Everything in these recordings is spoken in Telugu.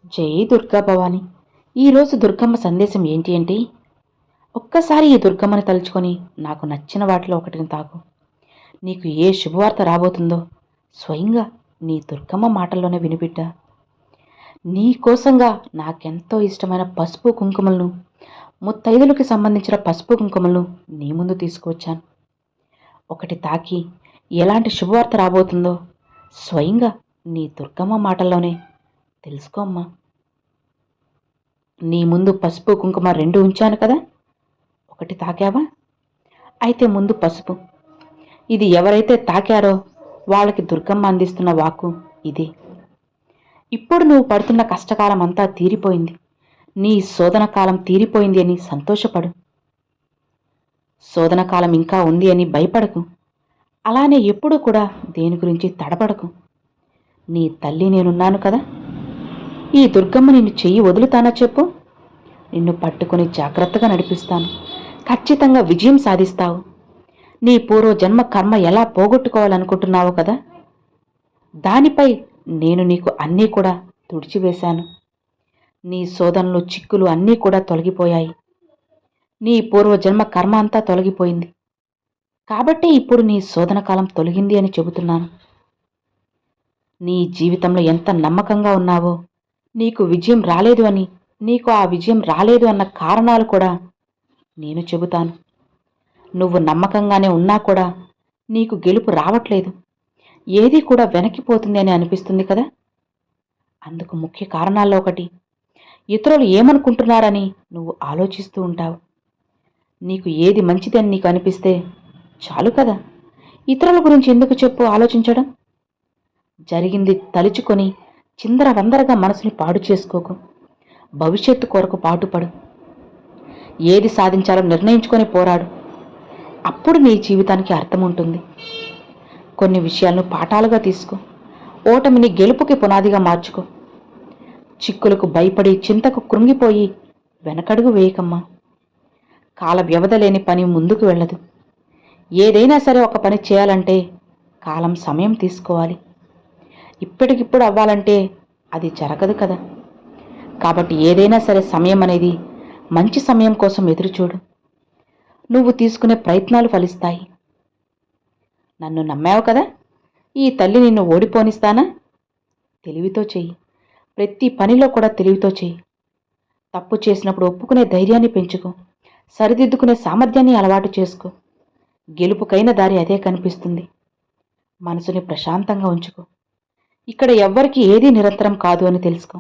జై దుర్గా భవాని. ఈరోజు దుర్గమ్మ సందేశం ఏంటి అంటే, ఒక్కసారి ఈ దుర్గమ్మని తలుచుకొని నాకు నచ్చిన వాటిలో ఒకటిని తాకు. నీకు ఏ శుభవార్త రాబోతుందో స్వయంగా నీ దుర్గమ్మ మాటల్లోనే వినిపిట్ట. నీ కోసంగా నాకెంతో ఇష్టమైన పసుపు కుంకుమలను, ముత్తైదులకి సంబంధించిన పసుపు కుంకుమలను నీ ముందు తీసుకువచ్చాను. ఒకటి తాకి ఎలాంటి శుభవార్త రాబోతుందో స్వయంగా నీ దుర్గమ్మ మాటల్లోనే తెలుసుకోమ్మా. నీ ముందు పసుపు కుంకుమ రెండు ఉంచాను కదా, ఒకటి తాకావా? అయితే ముందు పసుపు. ఇది ఎవరైతే తాకారో వాళ్ళకి దుర్గమ్మ అందిస్తున్న వాక్కు ఇదే. ఇప్పుడు నువ్వు పడుతున్న కష్టకాలం అంతా తీరిపోయింది, నీ శోధన కాలం తీరిపోయింది అని సంతోషపడు. శోధన కాలం ఇంకా ఉంది అని భయపడకు. అలానే ఎప్పుడూ కూడా దేని గురించి తడబడకు. నీ తల్లి నేనున్నాను కదా. ఈ దుర్గమ్మ నిన్ను చెయ్యి వదులుతానా చెప్పు? నిన్ను పట్టుకుని జాగ్రత్తగా నడిపిస్తాను. ఖచ్చితంగా విజయం సాధిస్తావు. నీ పూర్వజన్మ కర్మ ఎలా పోగొట్టుకోవాలనుకుంటున్నావు కదా, దానిపై నేను నీకు అన్నీ కూడా తుడిచివేశాను. నీ శోధనలు చిక్కులు అన్నీ కూడా తొలగిపోయాయి. నీ పూర్వజన్మ కర్మ అంతా తొలగిపోయింది. కాబట్టి ఇప్పుడు నీ శోధన కాలం తొలగింది అని చెబుతున్నాను. నీ జీవితంలో ఎంత నమ్మకంగా ఉన్నావో, నీకు విజయం రాలేదు అని, నీకు ఆ విజయం రాలేదు అన్న కారణాలు కూడా నేను చెబుతాను. నువ్వు నమ్మకంగానే ఉన్నా కూడా నీకు గెలుపు రావట్లేదు, ఏది కూడా వెనక్కిపోతుంది అని అనిపిస్తుంది కదా. అందుకు ముఖ్య కారణాల్లో ఒకటి, ఇతరులు ఏమనుకుంటున్నారని నువ్వు ఆలోచిస్తూ ఉంటావు. నీకు ఏది మంచిది అని నీకు అనిపిస్తే చాలు కదా, ఇతరుల గురించి ఎందుకు చెప్పు ఆలోచించడం. జరిగింది తలుచుకొని చిందరవందరగా మనసుని పాడు చేసుకోకు. భవిష్యత్తు కొరకు పాటుపడు. ఏది సాధించాలో నిర్ణయించుకొని పోరాడు. అప్పుడు నీ జీవితానికి అర్థం ఉంటుంది. కొన్ని విషయాలను పాఠాలుగా తీసుకో. ఓటమిని గెలుపుకి పునాదిగా మార్చుకో. చిక్కులకు భయపడి చింతకు కృంగిపోయి వెనకడుగు వేయకమ్మా. కాల వ్యవధ లేని పని ముందుకు వెళ్ళదు. ఏదైనా సరే ఒక పని చేయాలంటే కాలం సమయం తీసుకోవాలి. ఇప్పటికిప్పుడు అవ్వాలంటే అది జరగదు కదా. కాబట్టి ఏదైనా సరే సమయం అనేది మంచి సమయం కోసం ఎదురుచూడు. నువ్వు తీసుకునే ప్రయత్నాలు ఫలిస్తాయి. నన్ను నమ్మావు కదా, ఈ తల్లి నిన్ను ఓడిపోనిస్తానా? తెలివితో చెయ్యి. ప్రతి పనిలో కూడా తెలివితో చెయ్యి. తప్పు చేసినప్పుడు ఒప్పుకునే ధైర్యాన్ని పెంచుకో. సరిదిద్దుకునే సామర్థ్యాన్ని అలవాటు చేసుకో. గెలుపుకైన దారి అదే కనిపిస్తుంది. మనసుని ప్రశాంతంగా ఉంచుకో. ఇక్కడ ఎవ్వరికి ఏదీ నిరంతరం కాదు అని తెలుసుకో.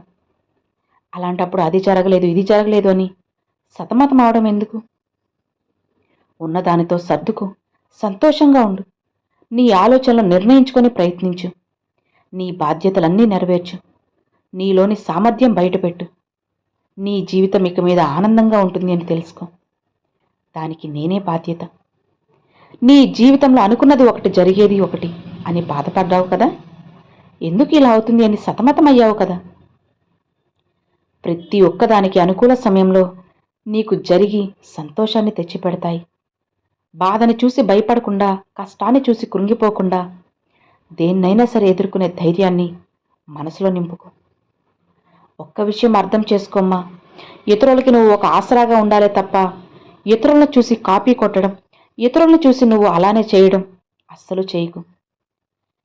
అలాంటప్పుడు అది జరగలేదు ఇది జరగలేదు అని సతమతం అవడం ఎందుకు? ఉన్నదానితో సర్దుకో. సంతోషంగా ఉండు. నీ ఆలోచనలు నిర్ణయించుకొని ప్రయత్నించు. నీ బాధ్యతలన్నీ నెరవేర్చు. నీలోని సామర్థ్యం బయటపెట్టు. నీ జీవితం ఇక మీద ఆనందంగా ఉంటుంది అని తెలుసుకో. దానికి నేనే బాధ్యత. నీ జీవితంలో అనుకున్నది ఒకటి జరిగేది ఒకటి అని బాధపడ్డావు కదా, ఎందుకు ఇలా అవుతుంది అని సతమతమయ్యావు కదా. ప్రతి ఒక్కదానికి అనుకూల సమయంలో నీకు జరిగి సంతోషాన్ని తెచ్చిపెడతాయి. బాధని చూసి భయపడకుండా, కష్టాన్ని చూసి కృంగిపోకుండా దేన్నైనా సరే ఎదుర్కొనే ధైర్యాన్ని మనసులో నింపుకో. ఒక్క విషయం అర్థం చేసుకోమ్మా, ఇతరులకి నువ్వు ఒక ఆసరాగా ఉండాలే తప్ప ఇతరులను చూసి కాపీ కొట్టడం, ఇతరులను చూసి నువ్వు అలానే చేయడం అస్సలు చేయకు.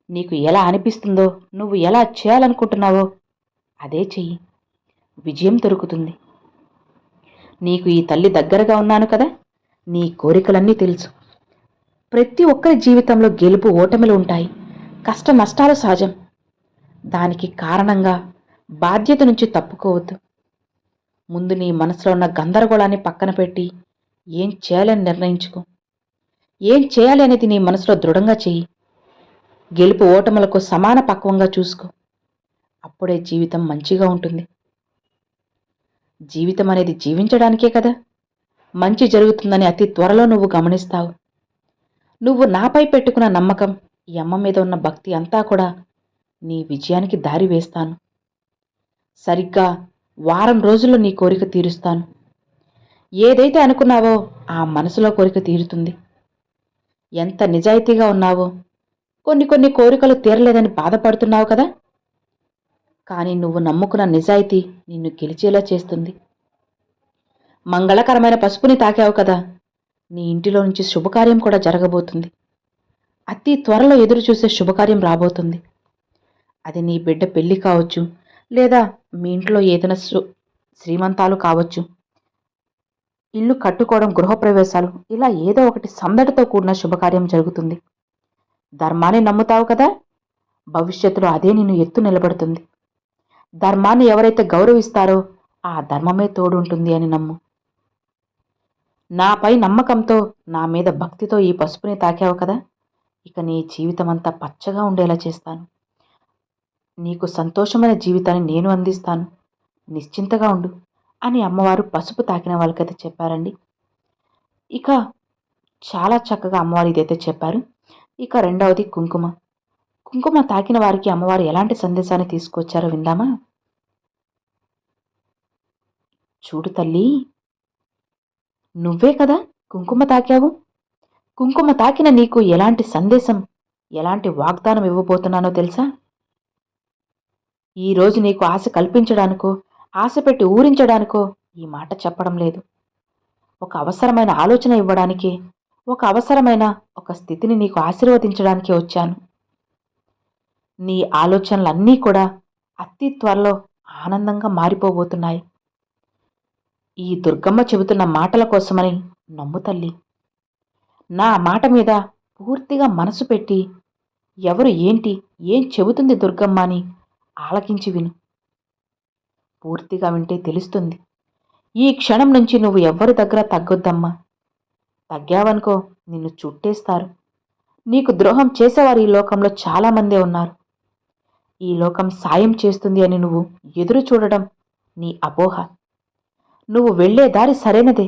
నీకు ఎలా అనిపిస్తుందో, నువ్వు ఎలా చేయాలనుకుంటున్నావో అదే చెయ్యి. విజయం దొరుకుతుంది. నీకు ఈ తల్లి దగ్గరగా ఉన్నాను కదా, నీ కోరికలన్నీ తెలుసు. ప్రతి ఒక్కరి జీవితంలో గెలుపు ఓటమిలు ఉంటాయి, కష్ట నష్టాలు సహజం. దానికి కారణంగా బాధ్యత నుంచి తప్పుకోవద్దు. ముందు నీ మనసులో ఉన్న గందరగోళాన్ని పక్కన పెట్టి ఏం చేయాలని నిర్ణయించుకో. ఏం చేయాలి అనేది నీ మనసులో దృఢంగా చెయ్యి. గెలుపు ఓటములకు సమాన పక్వంగా చూసుకో. అప్పుడే జీవితం మంచిగా ఉంటుంది. జీవితం అనేది జీవించడానికే కదా. మంచి జరుగుతుందని అతి త్వరలో నువ్వు గమనిస్తావు. నువ్వు నాపై పెట్టుకున్న నమ్మకం, ఈ అమ్మ మీద ఉన్న భక్తి అంతా కూడా నీ విజయానికి దారి వేస్తాను. సరిగ్గా వారం రోజుల్లో నీ కోరిక తీరుస్తాను. ఏదైతే అనుకున్నావో ఆ మనసులో కోరిక తీరుతుంది. ఎంత నిజాయితీగా ఉన్నావో. కొన్ని కోరికలు తీరలేదని బాధపడుతున్నావు కదా, కానీ నువ్వు నమ్ముకున్న నిజాయితీ నిన్ను గెలిచేలా చేస్తుంది. మంగళకరమైన పసుపుని తాకావు కదా, నీ ఇంటిలో నుంచి శుభకార్యం కూడా జరగబోతుంది. అతి త్వరలో ఎదురు చూసే శుభకార్యం రాబోతుంది. అది నీ బిడ్డ పెళ్లి కావచ్చు, లేదా మీ ఇంట్లో ఏదైనా శ్రీమంతాలు కావచ్చు, ఇల్లు కట్టుకోవడం, గృహప్రవేశాలు, ఇలా ఏదో ఒకటి సందడితో కూడిన శుభకార్యం జరుగుతుంది. ధర్మాన్ని నమ్ముతావు కదా, భవిష్యత్తులో అదే నిన్ను ఎత్తు నిలబడుతుంది. ధర్మాన్ని ఎవరైతే గౌరవిస్తారో ఆ ధర్మమే తోడుంటుంది అని నమ్ము. నాపై నమ్మకంతో, నా మీద భక్తితో ఈ పసుపుని తాకావు కదా, ఇక నీ జీవితమంతా పచ్చగా ఉండేలా చేస్తాను. నీకు సంతోషమైన జీవితాన్ని నేను అందిస్తాను. నిశ్చింతగా ఉండు అని అమ్మవారు పసుపు తాకిన వాళ్ళకైతే చెప్పారండి. ఇక చాలా చక్కగా అమ్మవారు ఇదైతే చెప్పారు. ఇక రెండవది కుంకుమ. కుంకుమ తాకిన వారికి అమ్మవారు ఎలాంటి సందేశాన్ని తీసుకొచ్చారో విందామా? చూడు తల్లి, నువ్వే కదా కుంకుమ తాకావు. కుంకుమ తాకిన నీకు ఎలాంటి సందేశం, ఎలాంటి వాగ్దానం ఇవ్వబోతున్నానో తెలుసా? ఈరోజు నీకు ఆశ కల్పించడానికో, ఆశ పెట్టి ఊరించడానికో ఈ మాట చెప్పడం లేదు. ఒక అవసరమైన ఆలోచన ఇవ్వడానికే, ఒక అవసరమైన ఒక స్థితిని నీకు ఆశీర్వదించడానికే వచ్చాను. నీ ఆలోచనలన్నీ కూడా అతి త్వరలో ఆనందంగా మారిపోబోతున్నాయి. ఈ దుర్గమ్మ చెబుతున్న మాటల కోసమని నమ్ము తల్లి. నా మాట మీద పూర్తిగా మనసు పెట్టి, ఎవరు ఏంటి, ఏం చెబుతుంది దుర్గమ్మ అని ఆలకించి విను. పూర్తిగా వింటే తెలుస్తుంది. ఈ క్షణం నుంచి నువ్వు ఎవ్వరి దగ్గర తగ్గొద్దమ్మా. తగ్గావనుకో నిన్ను చుట్టేస్తారు. నీకు ద్రోహం చేసేవారు ఈ లోకంలో చాలామందే ఉన్నారు. ఈ లోకం సాయం చేస్తుంది అని నువ్వు ఎదురు చూడడం నీ అపోహ. నువ్వు వెళ్లే దారి సరైనదే.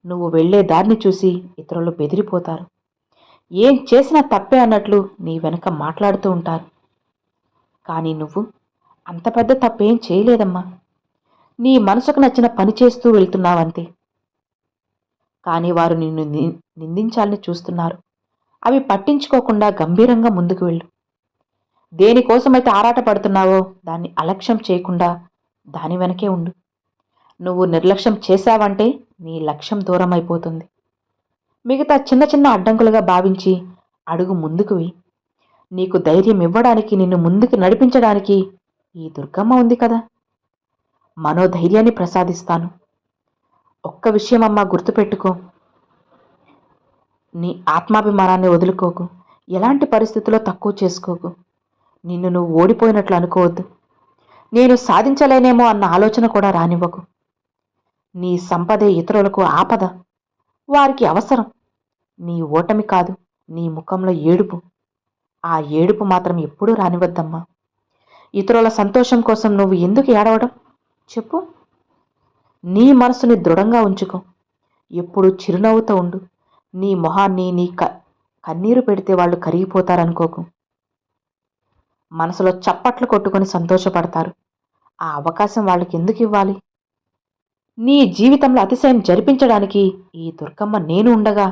నువ్వు వెళ్లే దారిని చూసి ఇతరులు బెదిరిపోతారు. ఏం చేసినా తప్పే అన్నట్లు నీ వెనక మాట్లాడుతూ ఉంటారు. కానీ నువ్వు అంత పెద్ద తప్పేం చేయలేదమ్మా. నీ మనసుకు నచ్చిన పని చేస్తూ వెళ్తున్నావంతే. కానీ వారు నిన్ను నిందించాలని చూస్తున్నారు. అవి పట్టించుకోకుండా గంభీరంగా ముందుకు వెళ్ళు. దేనికోసమైతే ఆరాటపడుతున్నావో దాన్ని అలక్ష్యం చేయకుండా దాని వెనకే ఉండు. నువ్వు నిర్లక్ష్యం చేశావంటే నీ లక్ష్యం దూరం అయిపోతుంది. మిగతా చిన్న చిన్న అడ్డంకులుగా భావించి అడుగు ముందుకువి. నీకు ధైర్యం ఇవ్వడానికి, నిన్ను ముందుకు నడిపించడానికి ఈ దుర్గమ్మ ఉంది కదా. మనోధైర్యాన్ని ప్రసాదిస్తాను. ఒక్క విషయమమ్మా గుర్తుపెట్టుకో, నీ ఆత్మాభిమానాన్ని వదులుకోకు. ఎలాంటి పరిస్థితుల్లో తక్కువ చేసుకోకు. నిన్ను నువ్వు ఓడిపోయినట్లు అనుకోవద్దు. నేను సాధించలేనేమో అన్న ఆలోచన కూడా రానివ్వకు. నీ సంపదే ఇతరులకు ఆపద, వారికి అవసరం. నీ ఓటమి కాదు, నీ ముఖంలో ఏడుపు. ఆ ఏడుపు మాత్రం ఎప్పుడూ రానివద్దమ్మా. ఇతరుల సంతోషం కోసం నువ్వు ఎందుకు ఏడవడం చెప్పు. నీ మనసుని దృఢంగా ఉంచుకో. ఎప్పుడు చిరునవ్వుతో ఉండు. నీ మొహాన్ని నీ కన్నీరు పెడితే వాళ్ళు కరిగిపోతారనుకోకు. మనసులో చప్పట్లు కొట్టుకొని సంతోషపడతారు. ఆ అవకాశం వాళ్ళకి ఎందుకు ఇవ్వాలి? నీ జీవితంలో అతిశయం జరిపించడానికి ఈ దుర్గమ్మ నేను ఉండగా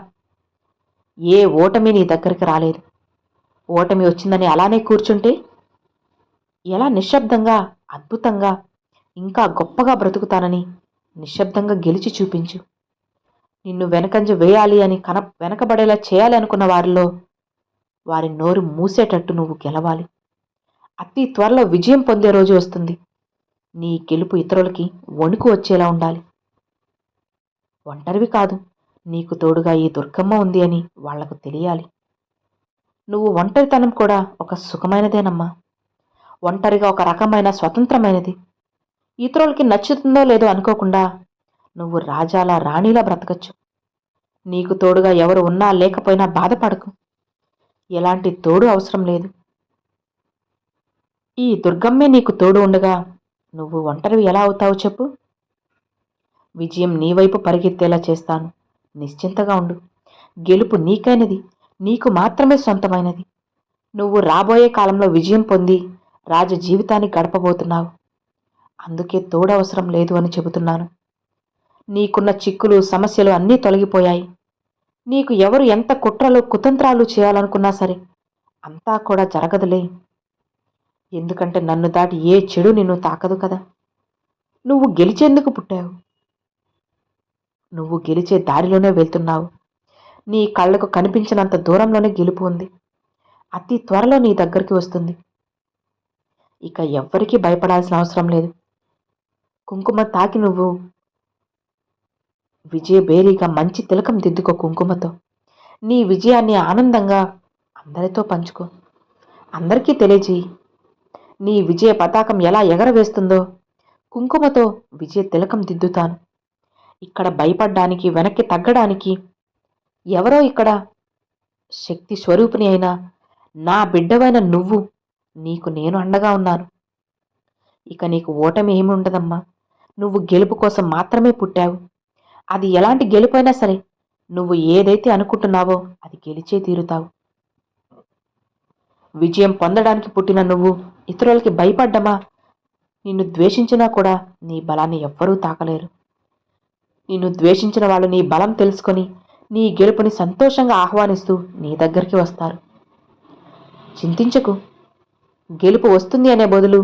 ఏ ఓటమి నీ దగ్గరికి రాలేదు. ఓటమి వచ్చిందని అలానే కూర్చుంటే ఎలా? నిశ్శబ్దంగా, అద్భుతంగా, ఇంకా గొప్పగా బ్రతుకుతానని నిశ్శబ్దంగా గెలిచి చూపించు. నిన్ను వెనకంజ వేయాలి అని వెనకబడేలా చేయాలి అనుకున్న వారిలో వారి నోరు మూసేటట్టు నువ్వు గెలవాలి. అతి త్వరలో విజయం పొందే రోజు వస్తుంది. నీ గెలుపు ఇతరులకి వణుకు వచ్చేలా ఉండాలి. ఒంటరివి కాదు, నీకు తోడుగా ఈ దుర్గమ్మ ఉంది అని వాళ్లకు తెలియాలి. నువ్వు ఒంటరితనం కూడా ఒక సుఖమైనదేనమ్మా. ఒంటరిగా ఒక రకమైన స్వతంత్రమైనది. ఇతరులకి నచ్చుతుందో లేదో అనుకోకుండా నువ్వు రాజాలా, రాణిలా బ్రతకచ్చు. నీకు తోడుగా ఎవరు ఉన్నా లేకపోయినా బాధపడకు. ఎలాంటి తోడు అవసరం లేదు. ఈ దుర్గమ్మే నీకు తోడు ఉండగా నువ్వు ఒంటరివి ఎలా అవుతావు చెప్పు. విజయం నీ వైపు పరిగెత్తేలా చేస్తాను. నిశ్చింతగా ఉండు. గెలుపు నీకైనది, నీకు మాత్రమే సొంతమైనది. నువ్వు రాబోయే కాలంలో విజయం పొంది రాజ జీవితాన్ని గడపబోతున్నావు. అందుకే తోడవసరం లేదు అని చెబుతున్నాను. నీకున్న చిక్కులు, సమస్యలు అన్నీ తొలగిపోయాయి. నీకు ఎవరు ఎంత కుట్రలు, కుతంత్రాలు చేయాలనుకున్నా సరే అంతా కూడా జరగదులే. ఎందుకంటే నన్ను దాటి ఏ చెడు నిన్ను తాకదు కదా. నువ్వు గెలిచేందుకు పుట్టావు. నువ్వు గెలిచే దారిలోనే వెళ్తున్నావు. నీ కళ్ళకు కనిపించినంత దూరంలోనే గెలుపు ఉంది. అతి త్వరలో నీ దగ్గరికి వస్తుంది. ఇక ఎవ్వరికీ భయపడాల్సిన అవసరం లేదు. కుంకుమ తాకి నువ్వు విజయభేరీగా మంచి తిలకం దిద్దుకో. కుంకుమతో నీ విజయాన్ని ఆనందంగా అందరితో పంచుకో. అందరికీ తెలియజేయి. నీ విజయ పతాకం ఎలా ఎగరవేస్తుందో కుంకుమతో విజయ తిలకం దిద్దుతాను. ఇక్కడ భయపడ్డానికి, వెనక్కి తగ్గడానికి ఎవరో ఇక్కడ శక్తి స్వరూపిణి అయినా నా బిడ్డవైన నువ్వు, నీకు నేను అండగా ఉన్నాను. ఇక నీకు ఓటమి ఏమి ఉండదమ్మా. నువ్వు గెలుపు కోసం మాత్రమే పుట్టావు. అది ఎలాంటి గెలుపైనా సరే, నువ్వు ఏదైతే అనుకుంటున్నావో అది గెలిచే తీరుతావు. విజయం పొందడానికి పుట్టిన నువ్వు ఇతరులకి భయపడ్డమా? నిన్ను ద్వేషించినా కూడా నీ బలాన్ని ఎవ్వరూ తాకలేరు. నిన్ను ద్వేషించిన వాళ్ళు నీ బలం తెలుసుకొని నీ గెలుపుని సంతోషంగా ఆహ్వానిస్తూ నీ దగ్గరికి వస్తారు. చింతించకు. గెలుపు వస్తుంది అనే బదులు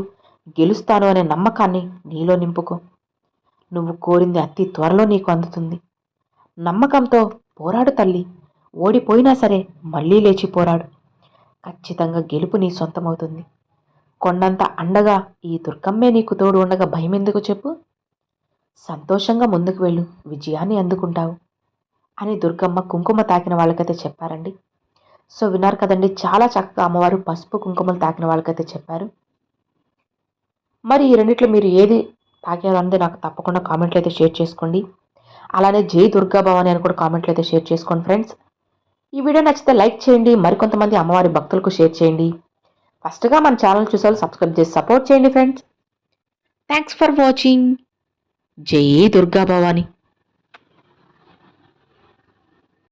గెలుస్తాను అనే నమ్మకాన్ని నీలో నింపుకో. నువ్వు కోరింది అతి త్వరలో నీకు అందుతుంది. నమ్మకంతో పోరాడు తల్లి. ఓడిపోయినా సరే మళ్ళీ లేచి పోరాడు. ఖచ్చితంగా గెలుపు నీ సొంతమవుతుంది. కొండంత అండగా ఈ దుర్గమ్మే నీకు తోడు ఉండగా భయం ఎందుకు చెప్పు. సంతోషంగా ముందుకు వెళ్ళు, విజయాన్ని అందుకుంటావు అని దుర్గమ్మ కుంకుమ తాకిన వాళ్ళకైతే చెప్పారండి. సో విన్నారు కదండి, చాలా చక్కగా అమ్మవారు పసుపు కుంకుమలు తాకిన వాళ్ళకైతే చెప్పారు. మరి ఈ రెండిట్లో మీరు ఏది తాకారో అన్నది నాకు తప్పకుండా కామెంట్లు అయితే షేర్ చేసుకోండి. అలానే జై దుర్గా భవాని అని కూడా కామెంట్లు అయితే షేర్ చేసుకోండి ఫ్రెండ్స్. ఈ వీడియో నచ్చితే లైక్ చేయండి, మరికొంతమంది అమ్మవారి భక్తులకు షేర్ చేయండి. ఫస్ట్గా మన ఛానల్ చూసారు సబ్స్క్రైబ్ చేసి సపోర్ట్ చేయండి ఫ్రెండ్స్. Thanks for watching. జై దుర్గా భవాని.